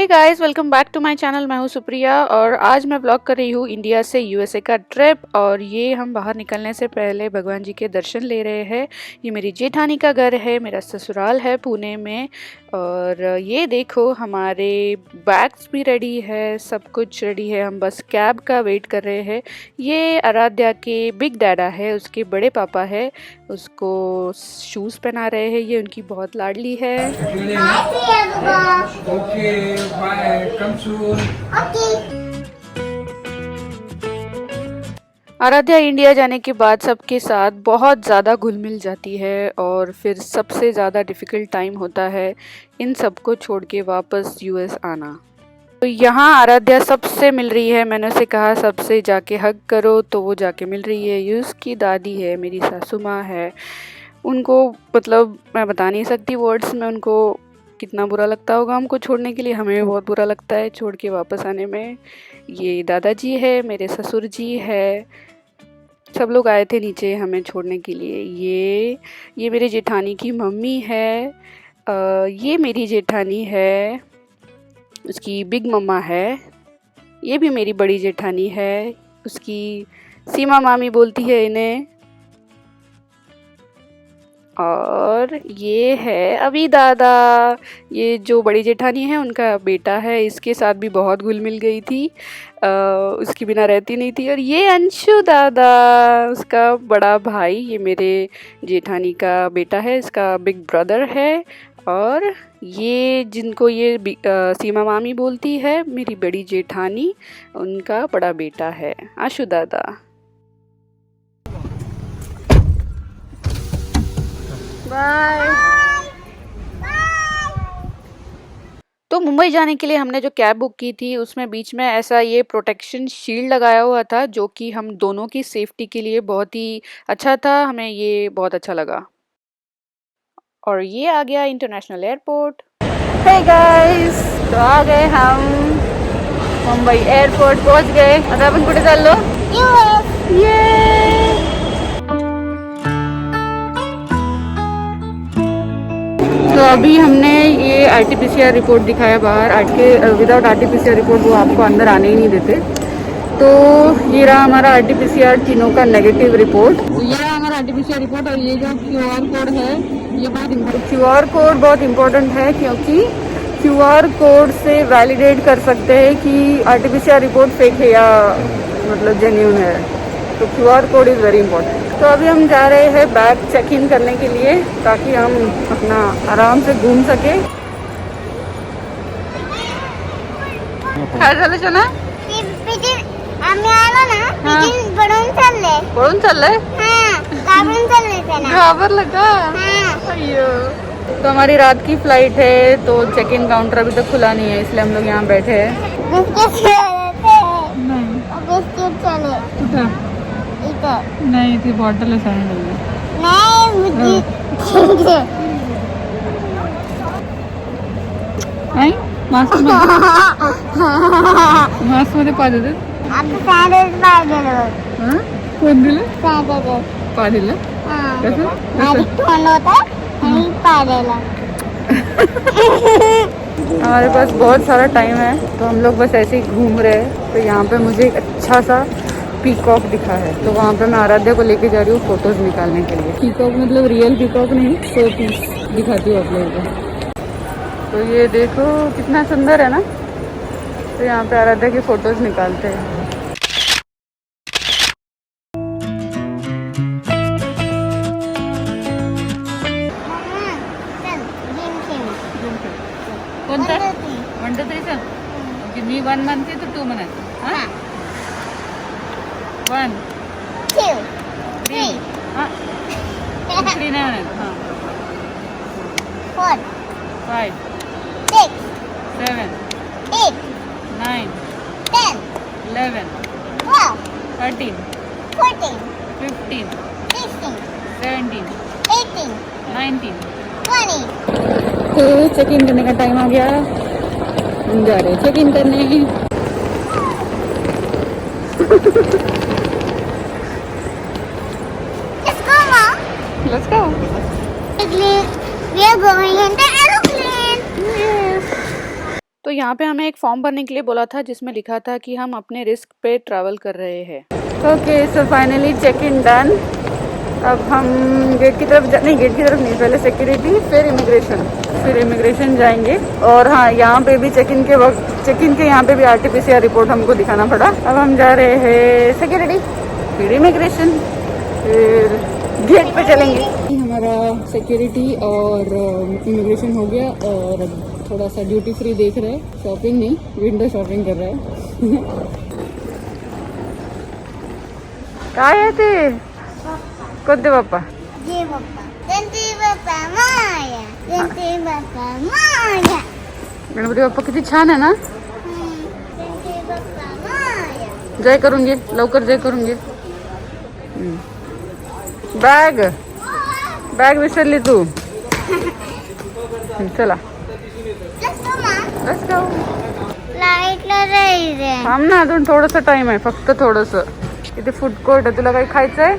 हे guys, welcome back to my channel. मैं हूँ सुप्रिया और आज मैं ब्लॉग कर रही हूँ इंडिया से यूएसए का ट्रिप। और ये हम बाहर निकलने से पहले भगवान जी के दर्शन ले रहे हैं। ये मेरी जेठानी का घर है, मेरा ससुराल है पुणे में। और ये देखो हमारे बैग्स भी रेडी है, सब कुछ रेडी है, हम बस कैब का वेट कर रहे हैं। ये आराध्या के बिग डैडा है, उसके बड़े पापा है, उसको शूज़ पहना रहे हैं। ये उनकी बहुत लाडली है। Okay, bye. Come soon. Aaradhya India जाने के बाद सबके साथ बहुत ज़्यादा घुल मिल जाती है और फिर सबसे ज़्यादा डिफ़िकल्ट टाइम होता है इन सबको छोड़ के वापस यूएस आना। तो यहाँ आराध्या सबसे मिल रही है। मैंने उसे कहा सबसे जाके हग करो, तो वो जाके मिल रही है। ये उसकी दादी है, मेरी सासू माँ है। उनको मतलब मैं बता नहीं सकती वर्ड्स में उनको कितना बुरा लगता होगा हमको छोड़ने के लिए। हमें भी बहुत बुरा लगता है छोड़ के वापस आने में। ये दादाजी है, मेरे ससुर जी है, सब लोग आए थे नीचे हमें छोड़ने के लिए। ये मेरे जेठानी की मम्मी है। ये मेरी जेठानी है, उसकी बिग मम्मा है। ये भी मेरी बड़ी जेठानी है, उसकी सीमा मामी बोलती है इन्हें। और ये है अभी दादा, ये जो बड़ी जेठानी है उनका बेटा है। इसके साथ भी बहुत घुल मिल गई थी, उसकी बिना रहती नहीं थी। और ये अंशु दादा, उसका बड़ा भाई, ये मेरे जेठानी का बेटा है, इसका बिग ब्रदर है। और ये जिनको ये सीमा मामी बोलती है, मेरी बड़ी जेठानी, उनका बड़ा बेटा है आशु दादा। बाय। तो मुंबई जाने के लिए हमने जो कैब बुक की थी उसमें बीच में ऐसा ये प्रोटेक्शन शील्ड लगाया हुआ था, जो कि हम दोनों की सेफ्टी के लिए बहुत ही अच्छा था। हमें ये बहुत अच्छा लगा। और ये आ गया इंटरनेशनल एयरपोर्ट। हे गाइस, तो आ गए हम मुंबई एयरपोर्ट, पहुंच गए। आता आपण कुठे चाललो? ये तो अभी हमने ये आरटीपीसीआर रिपोर्ट दिखाया बाहर। विदाउट आरटीपीसीआर रिपोर्ट वो आपको अंदर आने ही नहीं देते। तो ये रहा हमारा आरटीपीसीआर तीनों का नेगेटिव रिपोर्ट। ये रहा हमारा आरटीपीसीआर रिपोर्ट। और ये जो क्यूआर कोड है, ये क्यूआर कोड बहुत इम्पोर्टेंट है, क्योंकि क्यूआर कोड से वैलिडेट कर सकते हैं कि आरटीपीसीआर रिपोर्ट फेक है या मतलब जेन्युइन है। तो QR code is very important. तो अभी हम जा रहे हैं बैग चेक इन करने के लिए, ताकि हम अपना आराम से घूम सके। काय झालं चना? पळून चाललंय? घाबरलं का? अय्यो। तो हमारी रात की फ्लाइट है, तो चेक इन काउंटर अभी तक खुला नहीं है, इसलिए हम लोग यहाँ बैठे हैं। नहीं थी बॉटल नाही मास्क मध्ये पा देते। कोण दिलं? पा दिलं? हमारे पास बहुत सारा टाइम है, तो हम लोग बस ऐसे ही घूम रहे हैं। तो यहाँ पे मुझे एक अच्छा सा पीकॉक दिखा है, तो वहाँ पे मैं आराध्या को लेके जा रही हूँ फोटोज निकालने के लिए। पीकॉक मतलब रियल पीकॉक नहीं, 100 पीस दिखाती हूँ आप लोगों को। तो ये देखो कितना सुंदर है ना। तो यहाँ पे आराध्या की फोटोज निकालते हैं। कोणता? 1 2 3 ओके, मी 1 म्हणते तर 2 म्हणायचं। हां, 1 2 3 हां, 3 नाही म्हणायचं। हां, 4 5 6 7 8 9 10 11 12 13 14 15 16 17 18 19 20। तो चेक इन करने का टाइम आ गया, हम जा रहे हैं चेक इन करने। Let's go. We are going in the aeroplane. Yes. तो यहाँ पे हमें एक फॉर्म भरने के लिए बोला था जिसमें लिखा था कि हम अपने रिस्क पे ट्रैवल कर रहे हैं। Okay, so finally check in done. अब हम गेट की तरफ नहीं, गेट की तरफ नहीं, पहले सिक्योरिटी फिर इमिग्रेशन जाएंगे। और हाँ, यहाँ पे भी चेक इन के यहाँ पे भी RT-PCR रिपोर्ट हमको दिखाना पड़ा। अब हम जा रहे हैं सिक्योरिटी, फिर इमिग्रेशन, फिर गेट पे चलेंगे। हमारा सिक्योरिटी और इमिग्रेशन हो गया और अब थोड़ा सा ड्यूटी फ्री देख रहे हैं, शॉपिंग नहीं, विंडो शॉपिंग कर रहे हैं। काय आहे ते कोणते बाप्पा? जय बाप्पा, गणपती बाप्पा मोरया, गणपती बाप्पा मोरया, गणपती बाप्पा किती छान आहे ना. गणपती बाप्पा मोरया. जय करून घे, लवकर जय करून घे. बॅग विसरली तू. चला लेट्स गो. लाईटला जायचंय. थांब ना, अजून थोडंसं टाइम आहे, फक्त थोडंसं. इथे फूड कोर्ट आहे, तुला काही खायचंय?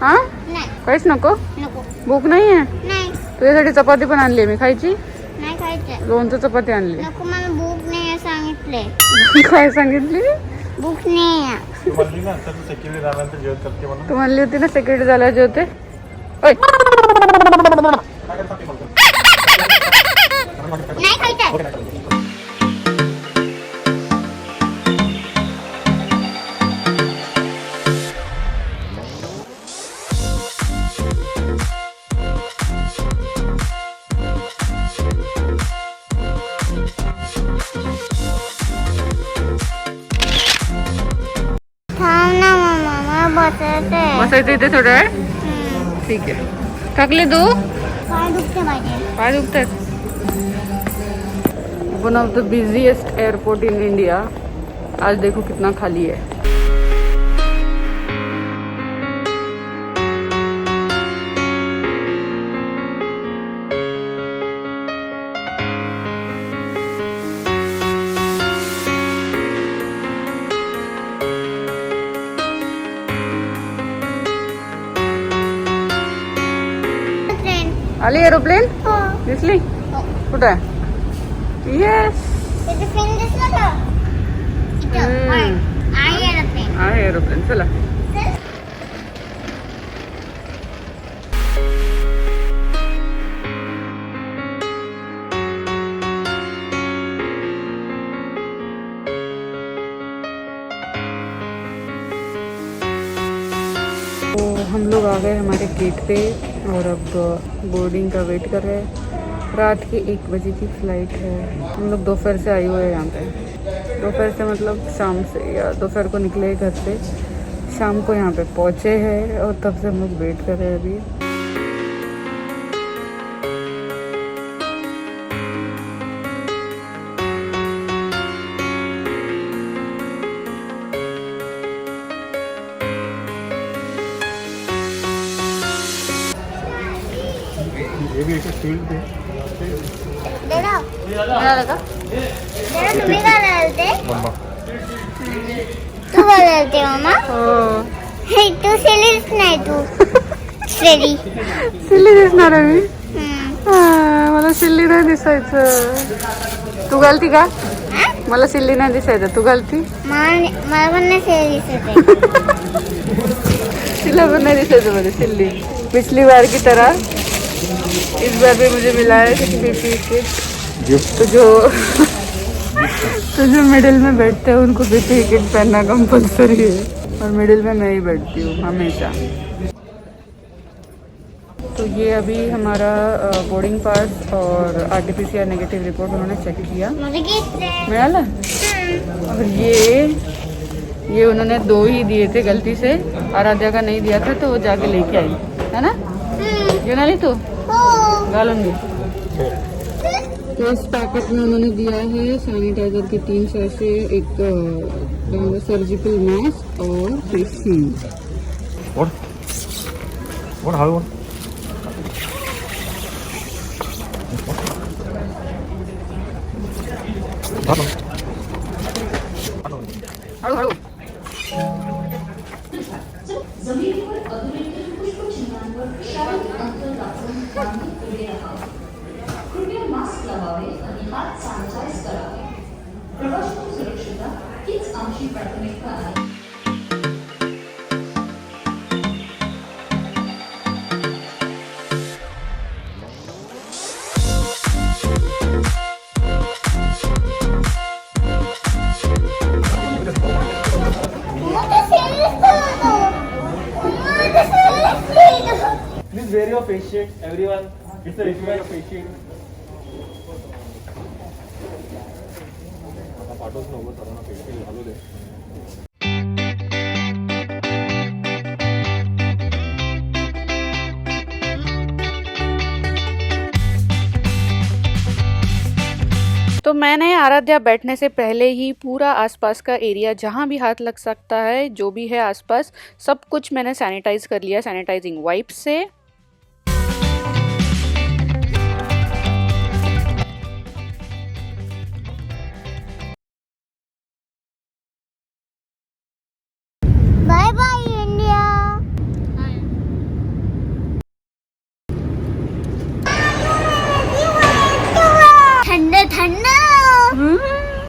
हा, नाही काहीच नको? नको. भूक नाही आहे? नाही तुझ्यासाठी चपाती पण आणली मी, खायची? नाही खायचंय. लोणचं चपाती आणली. नको, मला भूक नाही सांगितले. काय सांगितली? भूक नाही. तू म्हणली होती ना सिक्युरिटी झाल्यावर जेवते. ओय, नाही खायचंय. थांब ना मम्मा, मला बसायचंय. बसायचं इथे थोडा वेळ? ठीक आहे. थकली तू? पाय दुखते माझे. पाय दुखतात. One of the busiest airport in India. आज देखो कितना खाली है. आली एरोप्लेन? हो. दिसली? कुठं आहे? येस, त्याचं फिन दिसलं का? इथं. आहे एरोप्लेन. आहे एरोप्लेन. चला. तो हम लोग आ गए हमारे गेट पे और अब बोर्डिंग का वेट कर रहे हैं. रात के 1 बजे की फ़्लाइट है. हम लोग दोपहर से आए हुए हैं यहाँ पे. दोपहर से मतलब शाम से, या दोपहर को निकले घर से, शाम को यहाँ पे पहुँचे हैं और तब से हम लोग वेट कर रहे हैं अभी. मिळालं का? तुम्ही घालालते? तू घालालते मामा? हो. हे तू सिलीच नाही तू. सिली. सिल्ली दिसणार आहे मी? मला सिल्ली नाही दिसायचं. तू घालती का? मला सिल्ली नाही दिसायचं, तू घालती? मला पण नाही सिली दिसत आहे. सिल्ला पण नाही दिसायचं मध्ये सिल्ली. पिछली बार की तरह इस बार भी मुझे मिला है पीपी किट. तो जो मिडिल में बैठते हैं उनको पीपी किट पहनना कंपलसरी है, और मिडिल में मैं ही बैठती हूँ हमेशा. तो ये अभी हमारा बोर्डिंग पास और RT-PCR नेगेटिव रिपोर्ट उन्होंने चेक किया. मिळाला. और ये उन्होंने 2 ही दिए थे गलती से, आराध्या का नहीं दिया था तो वो जाके लेके आई है ना. घेऊन आली तू? घालून घे. फर्स्ट पैकेट में उन्होंने दिया है सैनिटाइजर की 3 सैशे, एक सर्जिकल मास्क और फेस शील्ड. हळू. कृपया मास्क लावावे आणि हात सॅनिटाईज करा. Please wear your face shield, everyone. It's a request of face shield. तो मैंने आराध्या बैठने से पहले ही पूरा आसपास का एरिया जहाँ भी हाथ लग सकता है, जो भी है आसपास, सब कुछ मैंने सैनिटाइज कर लिया सैनिटाइजिंग वाइप से।